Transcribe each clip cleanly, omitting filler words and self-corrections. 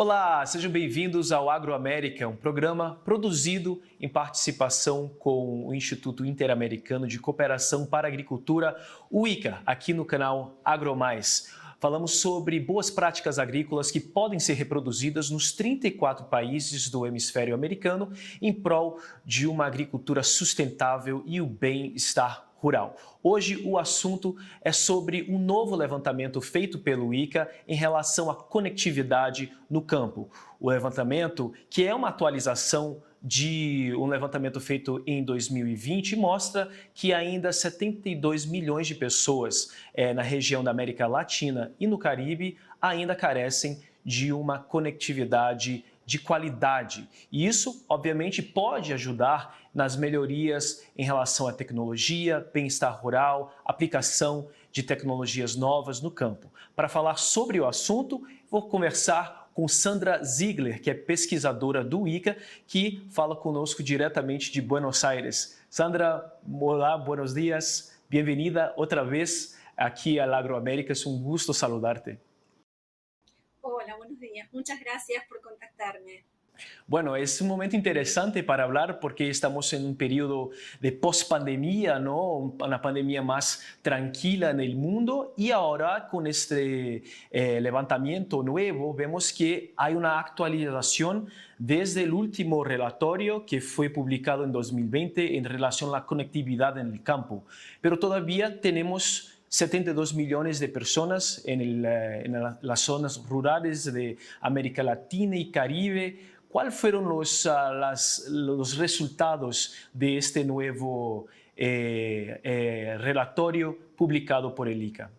Olá, sejam bem-vindos ao Agroamérica, um programa produzido em participação com o Instituto Interamericano de Cooperação para a Agricultura, o ICA, aqui no canal AgroMais. Falamos sobre boas práticas agrícolas que podem ser reproduzidas nos 34 países do hemisfério americano em prol de uma agricultura sustentável e o bem-estar rural. Hoje o assunto é sobre um novo levantamento feito pelo ICA em relação à conectividade no campo. O levantamento, que é uma atualização de um levantamento feito em 2020, mostra que ainda 72 milhões de pessoas na região da América Latina e no Caribe ainda carecem de uma conectividade de qualidade. E isso, obviamente, pode ajudar nas melhorias em relação à tecnologia, bem-estar rural, aplicação de tecnologias novas no campo. Para falar sobre o assunto, vou conversar com Sandra Ziegler, que é pesquisadora do ICA, que fala conosco diretamente de Buenos Aires. Sandra, olá, buenos días, bem-vinda outra vez aqui ao Agroamérica, é um gusto saludarte. Hola, buenos días. Muchas gracias por contactarme. Bueno, es un momento interesante para hablar porque estamos en un periodo de post-pandemia, ¿no? Una pandemia más tranquila en el mundo y ahora con este levantamiento nuevo vemos que hay una actualización desde el último relatorio que fue publicado en 2020 en relación a la conectividad en el campo. Pero todavía tenemos 72 millones de personas en las zonas rurales de América Latina y Caribe. ¿Cuáles fueron los resultados de este nuevo relatorio publicado por el ICA?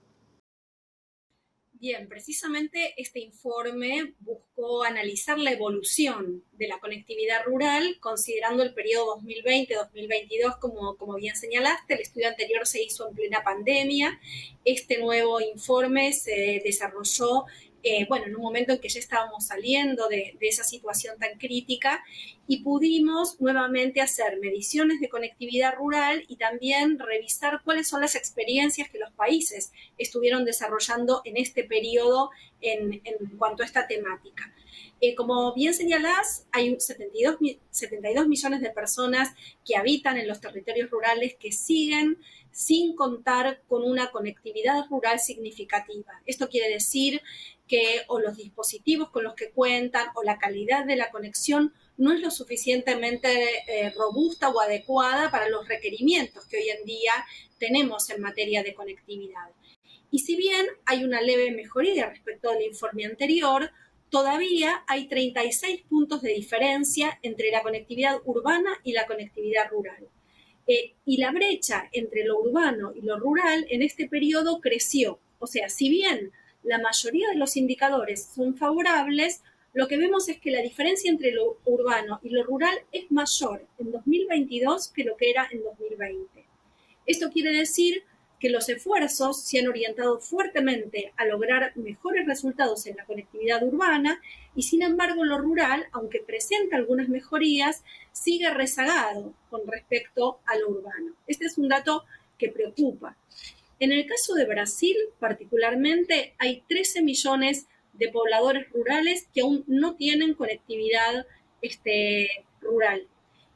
Bien, precisamente este informe buscó analizar la evolución de la conectividad rural considerando el periodo 2020-2022, como bien señalaste. El estudio anterior se hizo en plena pandemia. Este nuevo informe se desarrolló en un momento en que ya estábamos saliendo de esa situación tan crítica y pudimos nuevamente hacer mediciones de conectividad rural y también revisar cuáles son las experiencias que los países estuvieron desarrollando en este periodo en cuanto a esta temática. Como bien señalás, hay 72 millones de personas que habitan en los territorios rurales que siguen sin contar con una conectividad rural significativa. Esto quiere decir que o los dispositivos con los que cuentan o la calidad de la conexión no es lo suficientemente robusta o adecuada para los requerimientos que hoy en día tenemos en materia de conectividad. Y si bien hay una leve mejoría respecto al informe anterior, todavía hay 36 puntos de diferencia entre la conectividad urbana y la conectividad rural. Y la brecha entre lo urbano y lo rural en este periodo creció. O sea, si bien la mayoría de los indicadores son favorables, lo que vemos es que la diferencia entre lo urbano y lo rural es mayor en 2022 que lo que era en 2020. Esto quiere decir que los esfuerzos se han orientado fuertemente a lograr mejores resultados en la conectividad urbana y, sin embargo, lo rural, aunque presenta algunas mejorías, sigue rezagado con respecto a lo urbano. Este es un dato que preocupa. En el caso de Brasil, particularmente, hay 13 millones de pobladores rurales que aún no tienen conectividad rural.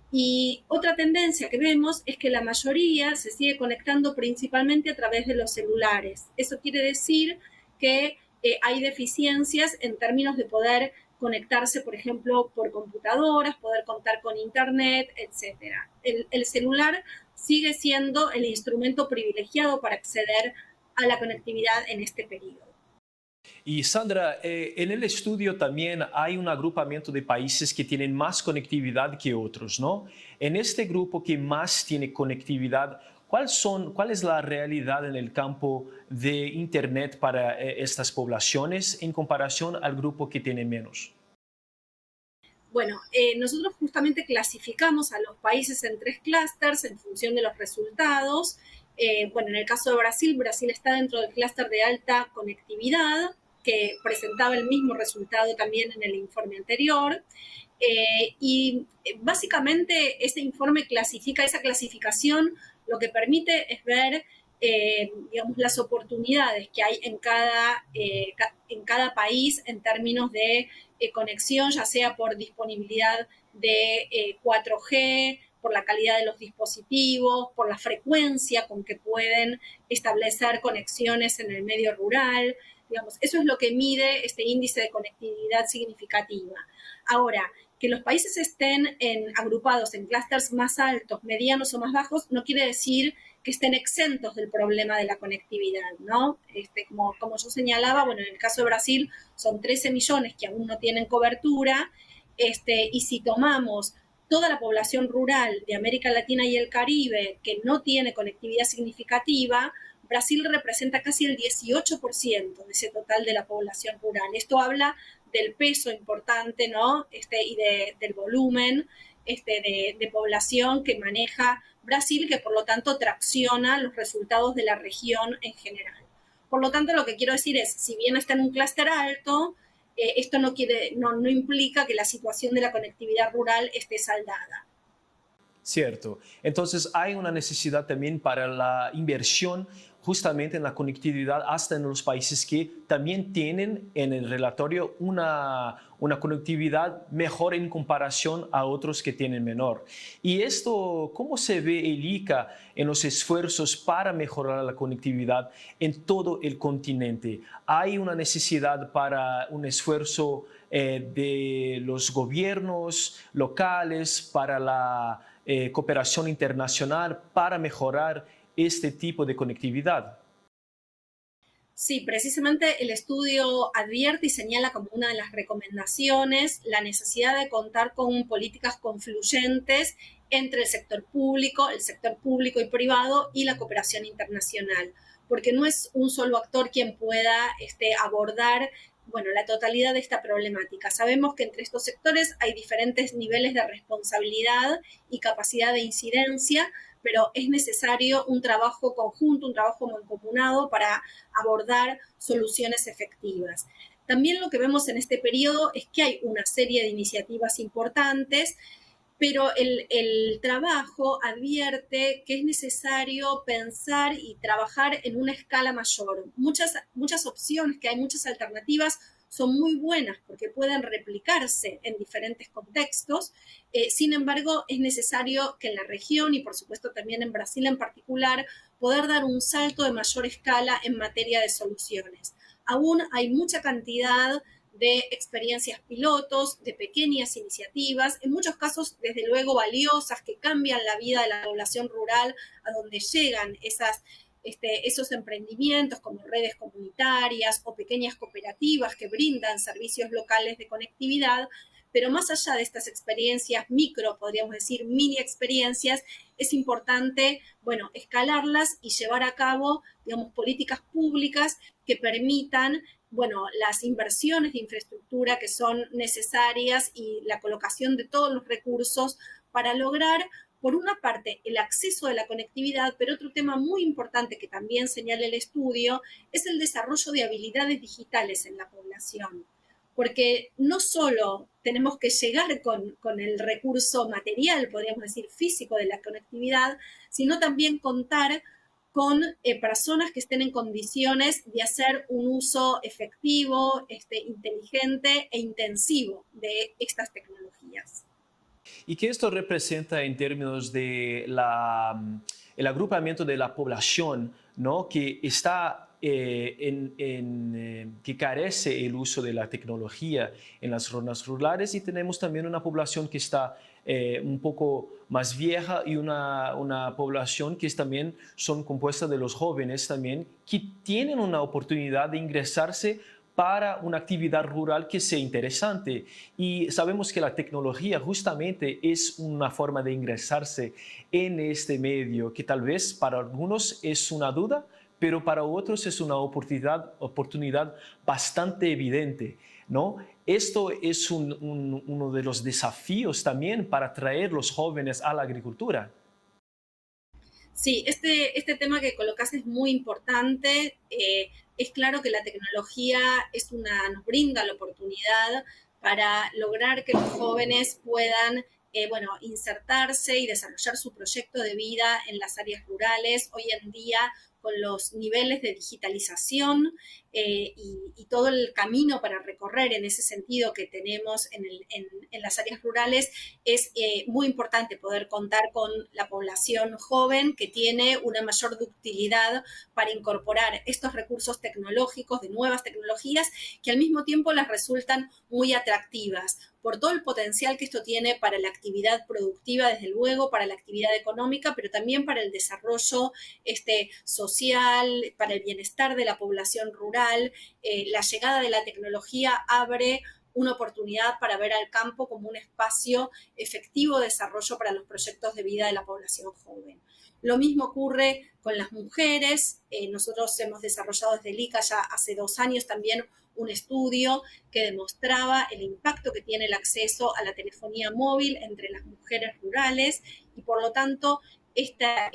Y otra tendencia que vemos es que la mayoría se sigue conectando principalmente a través de los celulares. Eso quiere decir que hay deficiencias en términos de poder conectarse, por ejemplo, por computadoras, poder contar con internet, etc. El celular sigue siendo el instrumento privilegiado para acceder a la conectividad en este periodo. Y Sandra, en el estudio también hay un agrupamiento de países que tienen más conectividad que otros, ¿no? En este grupo que más tiene conectividad, ¿cuál es la realidad en el campo de Internet para estas poblaciones en comparación al grupo que tiene menos? Bueno, nosotros justamente clasificamos a los países en 3 clústeres en función de los resultados. En el caso de Brasil, Brasil está dentro del clúster de alta conectividad, que presentaba el mismo resultado también en el informe anterior. Y básicamente ese informe esa clasificación lo que permite es ver digamos, las oportunidades que hay en cada país en términos de conexión, ya sea por disponibilidad de 4G, por la calidad de los dispositivos, por la frecuencia con que pueden establecer conexiones en el medio rural. Digamos, eso es lo que mide este índice de conectividad significativa. Ahora, que los países estén agrupados en clústeres más altos, medianos o más bajos, no quiere decir que estén exentos del problema de la conectividad, ¿no? Como yo señalaba, bueno, en el caso de Brasil son 13 millones que aún no tienen cobertura, y si tomamos toda la población rural de América Latina y el Caribe que no tiene conectividad significativa, Brasil representa casi el 18% de ese total de la población rural. Esto habla del peso importante, ¿no? Del volumen de población que maneja Brasil, que por lo tanto tracciona los resultados de la región en general. Por lo tanto, lo que quiero decir es, si bien está en un clúster alto, esto no implica que la situación de la conectividad rural esté saldada. Cierto. Entonces hay una necesidad también para la inversión justamente en la conectividad, hasta en los países que también tienen en el relatorio una conectividad mejor en comparación a otros que tienen menor. Y esto, ¿cómo se ve el ICA en los esfuerzos para mejorar la conectividad en todo el continente? ¿Hay una necesidad para un esfuerzo de los gobiernos locales, para la cooperación internacional para mejorar este tipo de conectividad? Sí, precisamente el estudio advierte y señala como una de las recomendaciones la necesidad de contar con políticas confluyentes entre el sector público y privado y la cooperación internacional, porque no es un solo actor quien pueda abordar, bueno, la totalidad de esta problemática. Sabemos que entre estos sectores hay diferentes niveles de responsabilidad y capacidad de incidencia, pero es necesario un trabajo conjunto, un trabajo mancomunado para abordar soluciones efectivas. También lo que vemos en este periodo es que hay una serie de iniciativas importantes, pero el trabajo advierte que es necesario pensar y trabajar en una escala mayor. Muchas opciones que hay, muchas alternativas, son muy buenas porque pueden replicarse en diferentes contextos. Sin embargo, es necesario que en la región y por supuesto también en Brasil en particular, poder dar un salto de mayor escala en materia de soluciones. Aún hay mucha cantidad de experiencias pilotos, de pequeñas iniciativas, en muchos casos desde luego valiosas, que cambian la vida de la población rural a donde llegan esos emprendimientos como redes comunitarias o pequeñas cooperativas que brindan servicios locales de conectividad, pero más allá de estas experiencias micro, podríamos decir mini experiencias, es importante, bueno, escalarlas y llevar a cabo, digamos, políticas públicas que permitan, bueno, las inversiones de infraestructura que son necesarias y la colocación de todos los recursos para lograr, por una parte, el acceso a la conectividad, pero otro tema muy importante que también señala el estudio es el desarrollo de habilidades digitales en la población. Porque no solo tenemos que llegar con el recurso material, podríamos decir físico de la conectividad, sino también contar con personas que estén en condiciones de hacer un uso efectivo, inteligente e intensivo de estas tecnologías. ¿Y qué esto representa en términos de el agrupamiento de la población, ¿no? Que está que carece el uso de la tecnología en las zonas rurales, y tenemos también una población que está un poco más vieja y una población que también son compuesta de los jóvenes también, que tienen una oportunidad de ingresarse para una actividad rural que sea interesante. Y sabemos que la tecnología justamente es una forma de ingresarse en este medio, que tal vez para algunos es una duda, pero para otros es una oportunidad bastante evidente, ¿no? Esto es uno de los desafíos también para atraer los jóvenes a la agricultura. Sí, este tema que colocas es muy importante. Es claro que la tecnología nos brinda la oportunidad para lograr que los jóvenes puedan bueno, insertarse y desarrollar su proyecto de vida en las áreas rurales. Hoy en día, con los niveles de digitalización y todo el camino para recorrer en ese sentido que tenemos en las áreas rurales, es muy importante poder contar con la población joven que tiene una mayor ductilidad para incorporar estos recursos tecnológicos, de nuevas tecnologías, que al mismo tiempo les resultan muy atractivas por todo el potencial que esto tiene para la actividad productiva, desde luego, para la actividad económica, pero también para el desarrollo social, para el bienestar de la población rural. La llegada de la tecnología abre una oportunidad para ver al campo como un espacio efectivo de desarrollo para los proyectos de vida de la población joven. Lo mismo ocurre con las mujeres. Nosotros hemos desarrollado desde el ICA ya hace 2 años también un estudio que demostraba el impacto que tiene el acceso a la telefonía móvil entre las mujeres rurales y por lo tanto este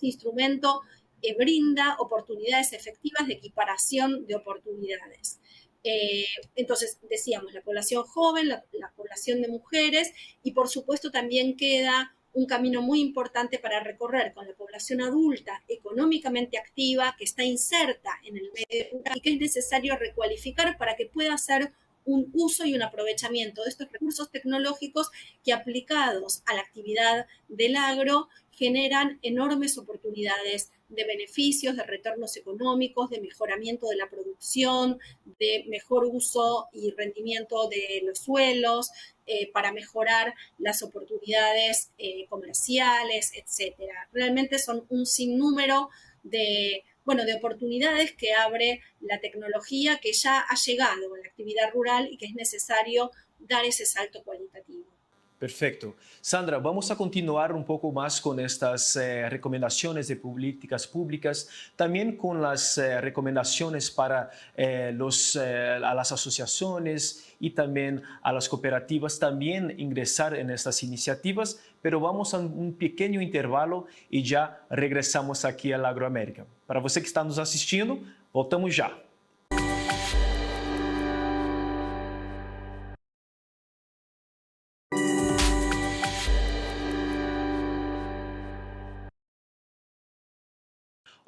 instrumento brinda oportunidades efectivas de equiparación de oportunidades. Entonces, decíamos, la población joven, la población de mujeres y por supuesto también queda un camino muy importante para recorrer con la población adulta económicamente activa que está inserta en el medio rural y que es necesario recualificar para que pueda hacer un uso y un aprovechamiento de estos recursos tecnológicos que aplicados a la actividad del agro generan enormes oportunidades de beneficios, de retornos económicos, de mejoramiento de la producción, de mejor uso y rendimiento de los suelos, para mejorar las oportunidades comerciales, etcétera. Realmente son un sinnúmero de oportunidades que abre la tecnología que ya ha llegado a la actividad rural y que es necesario dar ese salto cualitativo. Perfecto. Sandra, vamos a continuar un poco más con estas recomendaciones de políticas públicas, también con las recomendaciones para a las asociaciones y también a las cooperativas también ingresar en estas iniciativas, pero vamos a un pequeño intervalo y ya regresamos aquí a la Agroamérica. Para você que está nos assistindo, voltamos já.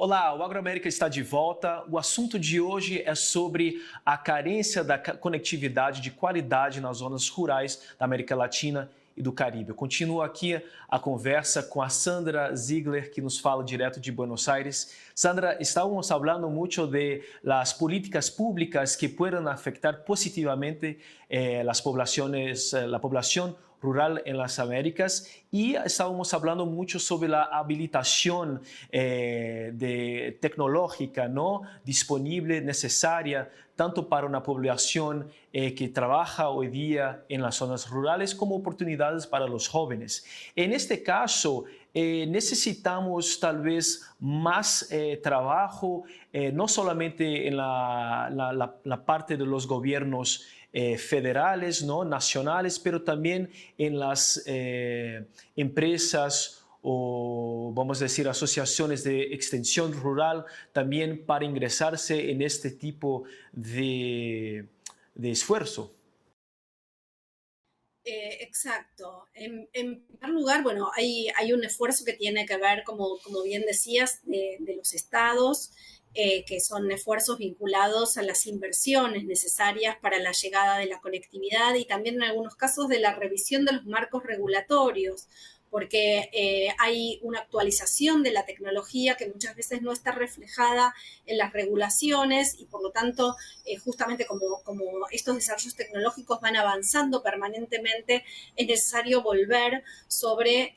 Olá, o Agroamérica está de volta. O assunto de hoje é sobre a carência da conectividade de qualidade nas zonas rurais da América Latina e do Caribe. Eu continuo aqui a conversa com a Sandra Ziegler, que nos fala direto de Buenos Aires. Sandra, estávamos falando muito de las políticas públicas que puedan afectar positivamente la población rural en las Américas y estábamos hablando mucho sobre la habilitación tecnológica, ¿no? Disponible, necesaria, tanto para una población que trabaja hoy día en las zonas rurales como oportunidades para los jóvenes. En este caso, necesitamos tal vez más trabajo, no solamente en la parte de los gobiernos federales, ¿no? Nacionales, pero también en las empresas o vamos a decir asociaciones de extensión rural también para ingresarse en este tipo de esfuerzo. Exacto. En primer lugar, bueno, hay un esfuerzo que tiene que ver, como bien decías, de los estados, que son esfuerzos vinculados a las inversiones necesarias para la llegada de la conectividad y también en algunos casos de la revisión de los marcos regulatorios, porque hay una actualización de la tecnología que muchas veces no está reflejada en las regulaciones y por lo tanto, justamente como estos desarrollos tecnológicos van avanzando permanentemente, es necesario volver sobre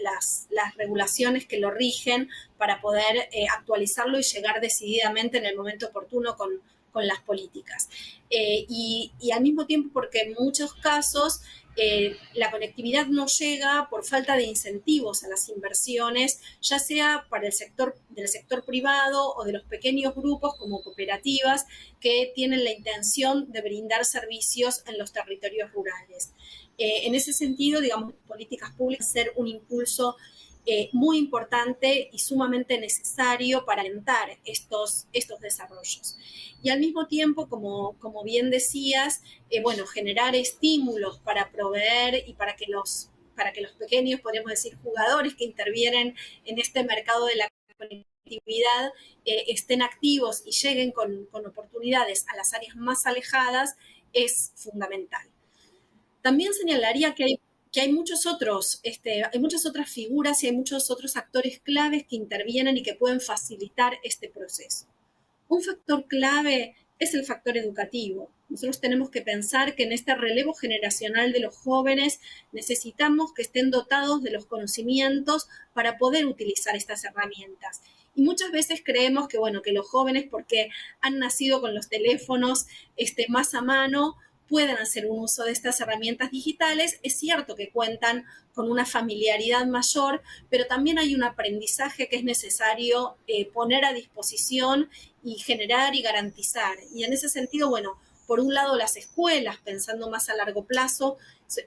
las regulaciones que lo rigen para poder actualizarlo y llegar decididamente en el momento oportuno con las políticas. Y al mismo tiempo porque en muchos casos la conectividad no llega por falta de incentivos a las inversiones, ya sea para del sector privado o de los pequeños grupos como cooperativas que tienen la intención de brindar servicios en los territorios rurales. En ese sentido, digamos, políticas públicas ser un impulso muy importante y sumamente necesario para alentar estos desarrollos. Y al mismo tiempo, como bien decías, generar estímulos para proveer y para que los pequeños, podríamos decir, jugadores que intervienen en este mercado de la conectividad conectividad estén activos y lleguen con oportunidades a las áreas más alejadas es fundamental. También señalaría que hay muchos otros, hay muchas otras figuras y hay muchos otros actores claves que intervienen y que pueden facilitar este proceso. Un factor clave es el factor educativo. Nosotros tenemos que pensar que en este relevo generacional de los jóvenes necesitamos que estén dotados de los conocimientos para poder utilizar estas herramientas. Y muchas veces creemos que, bueno, que los jóvenes, porque han nacido con los teléfonos más a mano, pueden hacer un uso de estas herramientas digitales. Es cierto que cuentan con una familiaridad mayor, pero también hay un aprendizaje que es necesario poner a disposición y generar y garantizar. Y en ese sentido, bueno, por un lado las escuelas, pensando más a largo plazo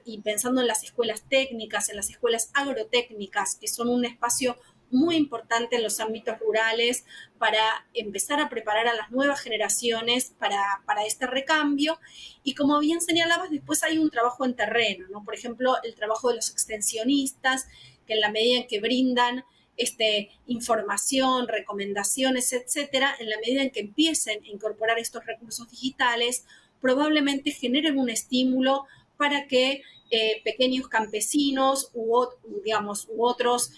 y pensando en las escuelas técnicas, en las escuelas agrotécnicas, que son un espacio muy importante en los ámbitos rurales para empezar a preparar a las nuevas generaciones para este recambio. Y como bien señalabas, después hay un trabajo en terreno, ¿no? Por ejemplo, el trabajo de los extensionistas, que en la medida en que brindan información, recomendaciones, etcétera, en la medida en que empiecen a incorporar estos recursos digitales, probablemente generen un estímulo para que pequeños campesinos u otros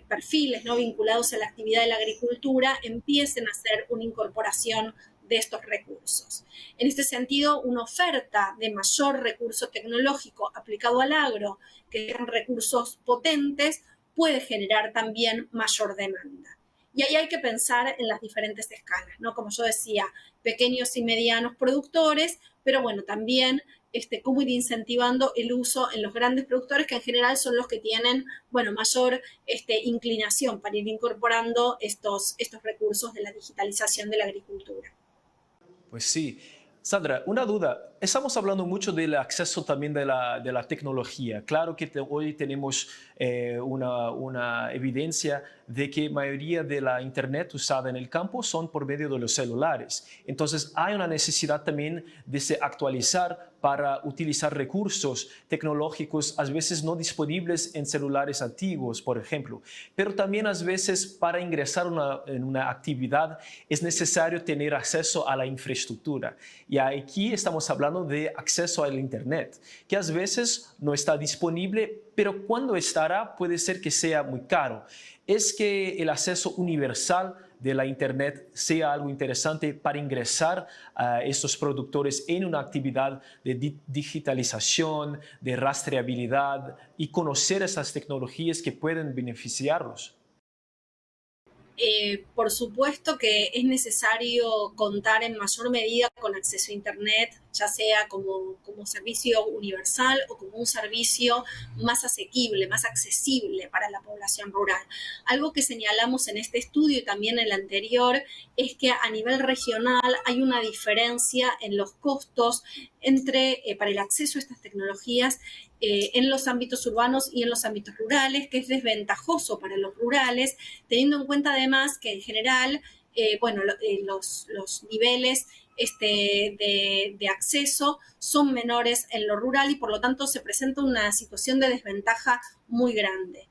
perfiles no vinculados a la actividad de la agricultura empiecen a hacer una incorporación de estos recursos. En este sentido, una oferta de mayor recurso tecnológico aplicado al agro, que sean recursos potentes, puede generar también mayor demanda. Y ahí hay que pensar en las diferentes escalas, ¿no? Como yo decía, pequeños y medianos productores, pero bueno, también cómo ir incentivando el uso en los grandes productores, que en general son los que tienen, bueno, mayor inclinación para ir incorporando estos recursos de la digitalización de la agricultura. Pues sí. Sandra, una duda. Estamos hablando mucho del acceso también de la tecnología. Claro que hoy tenemos una evidencia de que la mayoría de la Internet usada en el campo son por medio de los celulares. Entonces, hay una necesidad también de se actualizar para utilizar recursos tecnológicos a veces no disponibles en celulares antiguos, por ejemplo. Pero también a veces para ingresar en una actividad es necesario tener acceso a la infraestructura. Y aquí estamos hablando de acceso al Internet, que a veces no está disponible, pero cuando estará puede ser que sea muy caro. Es que el acceso universal de la Internet sea algo interesante para ingresar a estos productores en una actividad de digitalización, de rastreabilidad y conocer esas tecnologías que pueden beneficiarlos. Por supuesto que es necesario contar en mayor medida con acceso a Internet, ya sea como servicio universal o como un servicio más asequible, más accesible para la población rural. Algo que señalamos en este estudio y también en el anterior es que a nivel regional hay una diferencia en los costos para el acceso a estas tecnologías en los ámbitos urbanos y en los ámbitos rurales, que es desventajoso para los rurales, teniendo en cuenta además que en general, los niveles de acceso son menores en lo rural y por lo tanto se presenta una situación de desventaja muy grande.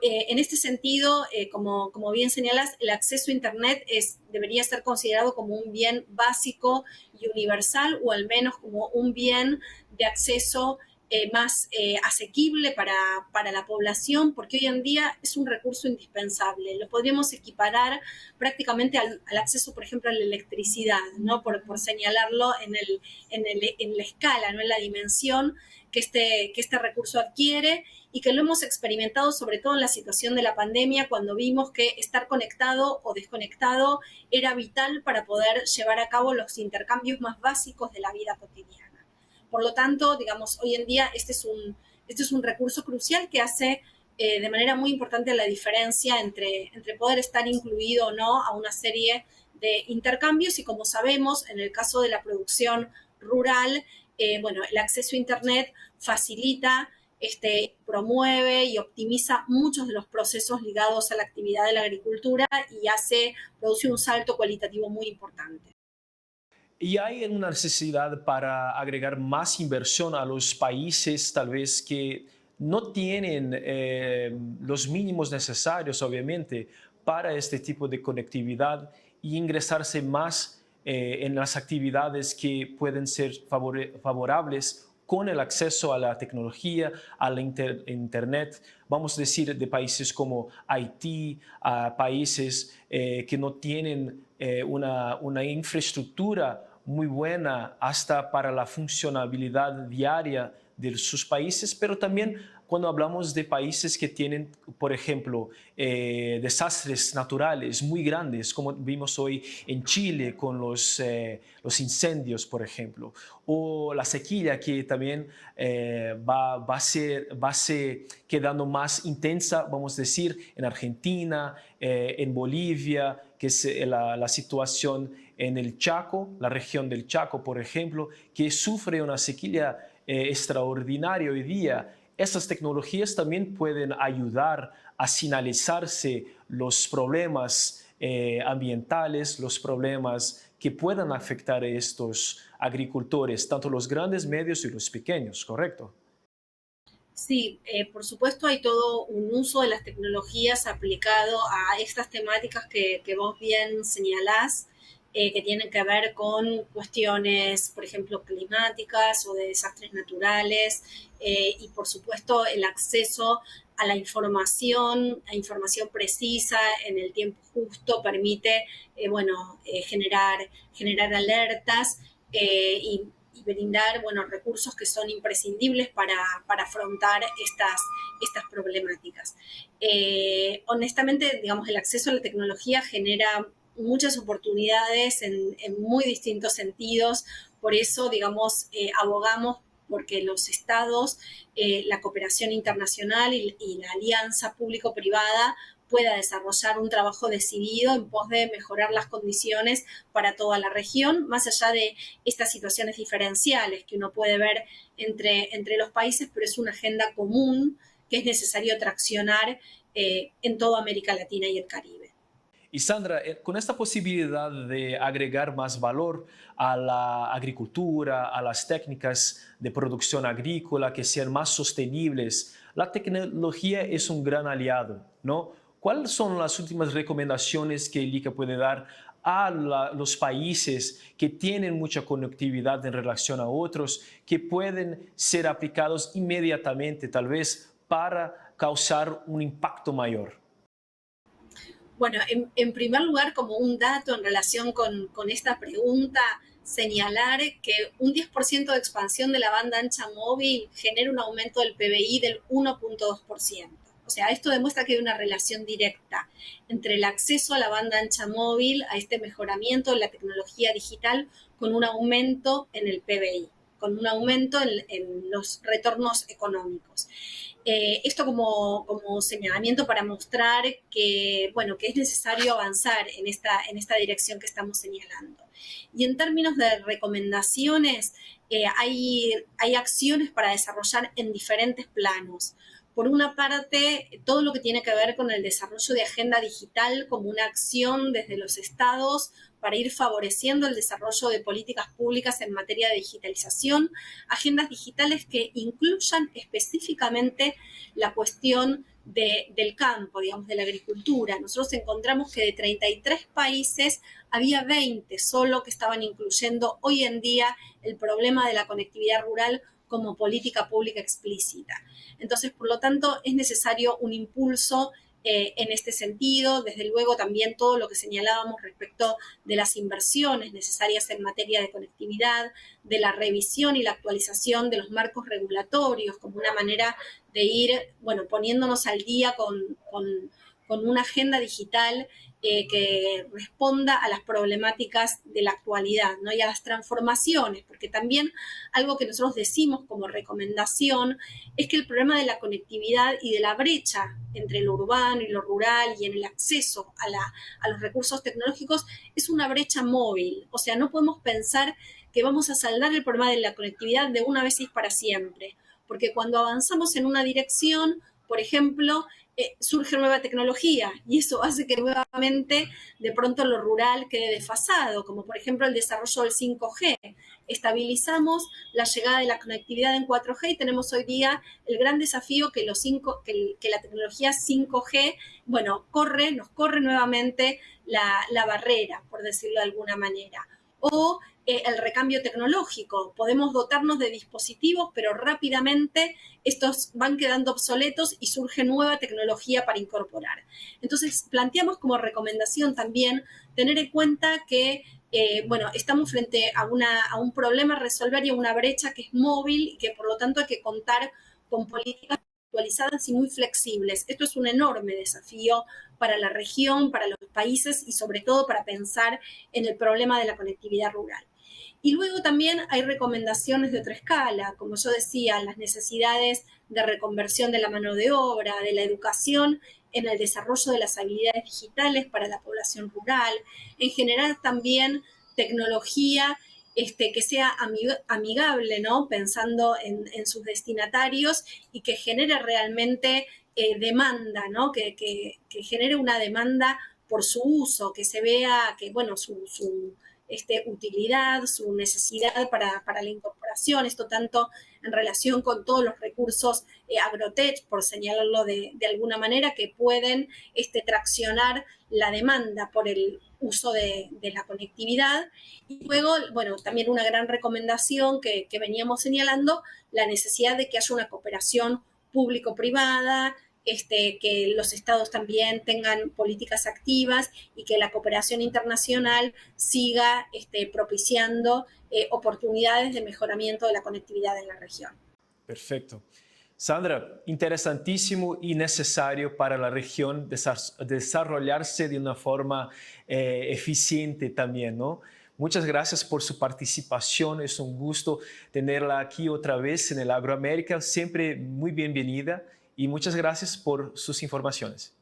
En este sentido, como bien señalas, el acceso a Internet debería ser considerado como un bien básico y universal, o al menos como un bien de acceso más asequible para la población, porque hoy en día es un recurso indispensable. Lo podríamos equiparar prácticamente al acceso, por ejemplo, a la electricidad, ¿no? Por señalarlo en la escala, ¿no? En la dimensión que este recurso adquiere, y que lo hemos experimentado sobre todo en la situación de la pandemia, cuando vimos que estar conectado o desconectado era vital para poder llevar a cabo los intercambios más básicos de la vida cotidiana. Por lo tanto, digamos, hoy en día este es un recurso crucial que hace de manera muy importante la diferencia entre poder estar incluido o no a una serie de intercambios. Y como sabemos, en el caso de la producción rural, el acceso a Internet facilita, promueve y optimiza muchos de los procesos ligados a la actividad de la agricultura y produce un salto cualitativo muy importante. ¿Y hay una necesidad para agregar más inversión a los países tal vez que no tienen los mínimos necesarios, obviamente, para este tipo de conectividad y ingresarse más en las actividades que pueden ser favorables con el acceso a la tecnología, a la Internet, vamos a decir, de países como Haití, a países que no tienen una infraestructura muy buena hasta para la funcionalidad diaria de sus países, pero también cuando hablamos de países que tienen, por ejemplo, desastres naturales muy grandes, como vimos hoy en Chile con los incendios, por ejemplo, o la sequía que también va a ser quedando más intensa, vamos a decir, en Argentina, en Bolivia, que es la situación en el Chaco, la región del Chaco, por ejemplo, que sufre una sequía extraordinaria hoy día. Estas tecnologías también pueden ayudar a sinalizarse los problemas ambientales, los problemas que puedan afectar a estos agricultores, tanto los grandes, medios y los pequeños, ¿correcto? Sí, por supuesto hay todo un uso de las tecnologías aplicado a estas temáticas que vos bien señalás, que tienen que ver con cuestiones, por ejemplo, climáticas o de desastres naturales, y por supuesto el acceso a información precisa en el tiempo justo permite, generar alertas y brindar, bueno, recursos que son imprescindibles para afrontar estas problemáticas. Honestamente, digamos, el acceso a la tecnología genera muchas oportunidades en muy distintos sentidos. Por eso, digamos, abogamos porque los estados, la cooperación internacional y la alianza público-privada pueda desarrollar un trabajo decidido en pos de mejorar las condiciones para toda la región, más allá de estas situaciones diferenciales que uno puede ver entre los países, pero es una agenda común que es necesario traccionar en toda América Latina y el Caribe. Y Sandra, con esta posibilidad de agregar más valor a la agricultura, a las técnicas de producción agrícola que sean más sostenibles, la tecnología es un gran aliado, ¿no? ¿Cuáles son las últimas recomendaciones que el ICA puede dar a los países que tienen mucha conectividad en relación a otros, que pueden ser aplicados inmediatamente, tal vez, para causar un impacto mayor? Bueno, en primer lugar, como un dato en relación con esta pregunta, señalar que un 10% de expansión de la banda ancha móvil genera un aumento del PBI del 1,2%. O sea, esto demuestra que hay una relación directa entre el acceso a la banda ancha móvil, a este mejoramiento de la tecnología digital, con un aumento en el PBI, con un aumento en los retornos económicos. Esto como señalamiento para mostrar que, bueno, que es necesario avanzar en esta dirección que estamos señalando. Y en términos de recomendaciones, hay acciones para desarrollar en diferentes planos. Por una parte, todo lo que tiene que ver con el desarrollo de agenda digital como una acción desde los estados para ir favoreciendo el desarrollo de políticas públicas en materia de digitalización, agendas digitales que incluyan específicamente la cuestión del campo, digamos, de la agricultura. Nosotros encontramos que de 33 países había 20 solo que estaban incluyendo hoy en día el problema de la conectividad rural como política pública explícita. Entonces, por lo tanto, es necesario un impulso en este sentido. Desde luego, también todo lo que señalábamos respecto de las inversiones necesarias en materia de conectividad, de la revisión y la actualización de los marcos regulatorios como una manera de ir, bueno, poniéndonos al día con una agenda digital que responda a las problemáticas de la actualidad, ¿no? Y a las transformaciones, porque también algo que nosotros decimos como recomendación es que el problema de la conectividad y de la brecha entre lo urbano y lo rural y en el acceso a los recursos tecnológicos es una brecha móvil. O sea, no podemos pensar que vamos a saldar el problema de la conectividad de una vez y para siempre, porque cuando avanzamos en una dirección, por ejemplo, surge nueva tecnología y eso hace que nuevamente de pronto lo rural quede desfasado, como por ejemplo el desarrollo del 5G. Estabilizamos la llegada de la conectividad en 4G y tenemos hoy día el gran desafío que la tecnología 5G, bueno, nos corre nuevamente la barrera, por decirlo de alguna manera. O el recambio tecnológico. Podemos dotarnos de dispositivos, pero rápidamente estos van quedando obsoletos y surge nueva tecnología para incorporar. Entonces, planteamos como recomendación también tener en cuenta que bueno, estamos frente a un problema a resolver y a una brecha que es móvil y que por lo tanto hay que contar con políticas actualizadas y muy flexibles. Esto es un enorme desafío para la región, para los países y sobre todo para pensar en el problema de la conectividad rural. Y luego también hay recomendaciones de otra escala, como yo decía, las necesidades de reconversión de la mano de obra, de la educación en el desarrollo de las habilidades digitales para la población rural, en general también tecnología que sea amigable, ¿no? Pensando en sus destinatarios y que genere realmente demanda, ¿no? Que genere una demanda por su uso, que se vea que, bueno, su utilidad, su necesidad para la incorporación, esto tanto en relación con todos los recursos agrotech, por señalarlo de alguna manera, que pueden traccionar la demanda por el uso de la conectividad. Y luego, bueno, también una gran recomendación que veníamos señalando, la necesidad de que haya una cooperación público-privada, que los estados también tengan políticas activas y que la cooperación internacional siga propiciando oportunidades de mejoramiento de la conectividad en la región. Perfecto. Sandra, interesantísimo y necesario para la región desarrollarse de una forma eficiente también, ¿no? Muchas gracias por su participación. Es un gusto tenerla aquí otra vez en el Agroamérica. Siempre muy bienvenida y muchas gracias por sus informaciones.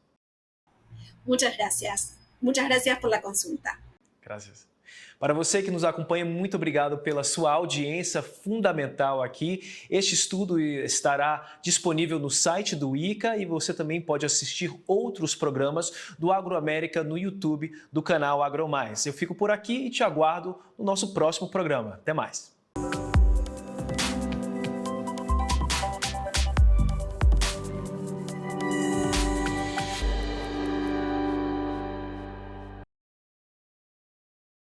Muchas gracias. Muchas gracias por la consulta. Gracias. Para você que nos acompanha, muito obrigado pela sua audiência fundamental aqui. Este estudo estará disponível no site do ICA e você também pode assistir outros programas do Agroamérica no YouTube do canal AgroMais. Eu fico por aqui e te aguardo no nosso próximo programa. Até mais.